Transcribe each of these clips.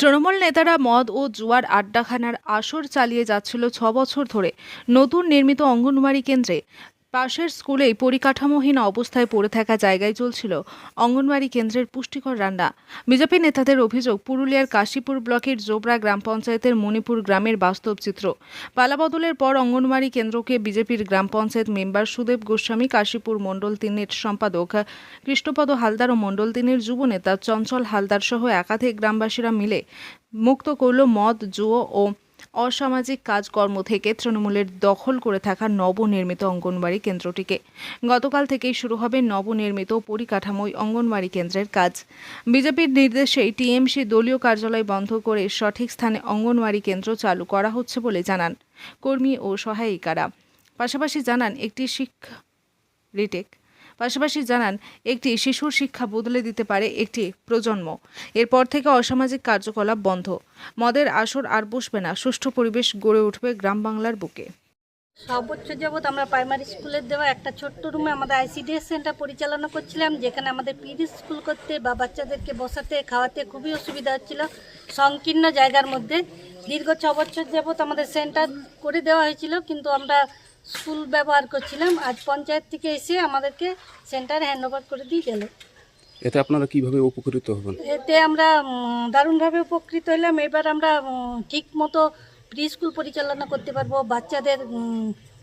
তৃণমূল নেতারা মদ ও জুয়ার আড্ডাখানার আসর চালিয়ে যাচ্ছিল ৬ বছর ধরে। নতুন নির্মিত অঙ্গনওয়াড়ি কেন্দ্রে পাশের স্কুলেই পরিকাঠামোহীন অবস্থায় পড়ে থাকা জায়গায় চলছিল অঙ্গনওয়াড়ি কেন্দ্রের পুষ্টিকর রান্না। বিজেপি নেতাদের অভিযোগ, পুরুলিয়ার কাশীপুর ব্লকের জোবরা গ্রাম পঞ্চায়েতের মণিপুর গ্রামের বাস্তব চিত্র। পালাবদলের পর অঙ্গনওয়াড়ি কেন্দ্রকে বিজেপির গ্রাম পঞ্চায়েত মেম্বার সুদেব গোস্বামী, কাশীপুর মণ্ডল ৩-এর সম্পাদক কৃষ্ণপদ হালদার ও মণ্ডল ৩-এর যুব নেতা চঞ্চল হালদার সহ একাধিক গ্রামবাসীরা মিলে মুক্ত করল মদ, জুয়া ও অসামাজিক কাজকর্ম থেকে তৃণমূলের দখল করে থাকা নবনির্মিত অঙ্গনওয়াড়ি কেন্দ্রটিকে। গতকাল থেকেই শুরু হবে নবনির্মিত পরিকাঠামোয় অঙ্গনওয়াড়ি কেন্দ্রের কাজ। বিজেপির নির্দেশেই টিএমসি দলীয় কার্যালয় বন্ধ করে সঠিক স্থানে অঙ্গনওয়াড়ি কেন্দ্র চালু করা হচ্ছে বলে জানান কর্মী ও সহায়িকারা। পাশাপাশি জানান একটি শিশুর শিক্ষা বদলে দিতে পারে একটি প্রজন্ম। এরপর থেকে অসামাজিক কার্যকলাপ বন্ধ, মদের আসর আর বসবে না, সুষ্ঠু পরিবেশ গড়ে উঠবে গ্রাম বাংলার বুকে। সর্বোচ্চ যাবৎ আমরা প্রাইমারি স্কুলের দেওয়া একটা ছোট্ট রুমে আমাদের আইসিডিএস সেন্টার পরিচালনা করছিলাম, যেখানে আমাদের পিডি স্কুল করতে বা বাচ্চাদেরকে বসাতে খাওয়াতে খুবই অসুবিধা হচ্ছিল। সংকীর্ণ জায়গার মধ্যে দীর্ঘ 6 বছর যাবৎ আমাদের সেন্টার করে দেওয়া হয়েছিল, কিন্তু আমরা স্কুল ব্যবহার করছিলাম। আজ পঞ্চায়েত থেকে এসে আমাদেরকে সেন্টার হ্যান্ডওভার করে দিয়ে গেল। এতে আপনারা কিভাবে উপকৃত হবেন? এতে আমরা দারুণভাবে উপকৃত হলাম। এবার আমরা ঠিক মতো প্রি স্কুল পরিচালনা করতে পারবো, বাচ্চাদের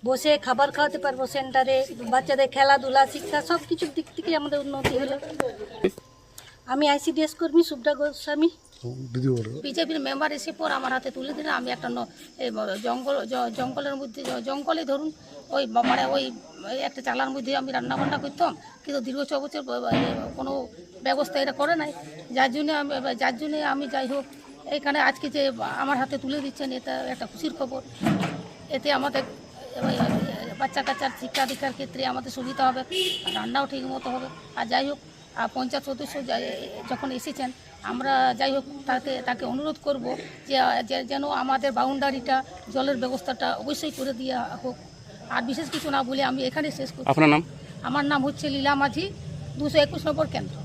বসে খাবার খাওয়াতে পারবো সেন্টারে, বাচ্চাদের খেলাধুলা শিক্ষা সব কিছুর দিক থেকে আমাদের উন্নতি হলো। আমি আইসিডিএস কর্মী শুভ্রা গোস্বামী। বিজেপির মেম্বার এসে পর আমার হাতে তুলে দিলে আমি একটা জঙ্গলের মধ্যে জঙ্গলে ধরুন ওই একটা চালার মধ্যে আমি রান্নাবান্না করতাম, কিন্তু দীর্ঘ 6 বছর কোনো ব্যবস্থা এটা করে নাই। যার জন্যে আমি যাই হোক এইখানে আজকে যে আমার হাতে তুলে দিচ্ছেন, এটা একটা খুশির খবর। এতে আমাদের বাচ্চা কাচ্চার শিক্ষা দীক্ষার ক্ষেত্রে আমাদের সুবিধা হবে, রান্নাও ঠিক মতো হবে। আর যাই হোক পঞ্চায়েত সদস্য যখন এসেছেন, আমরা যাই হোক তাকে অনুরোধ করব যে যেন আমাদের বাউন্ডারিটা জলের ব্যবস্থাটা অবশ্যই করে দেওয়া হোক। আর বিশেষ কিছু না বলে আমি এখানে শেষ করছি। আপনার নাম? আমার নাম হচ্ছে লীলা মাঝি, 221 নম্বর কেন্দ্র।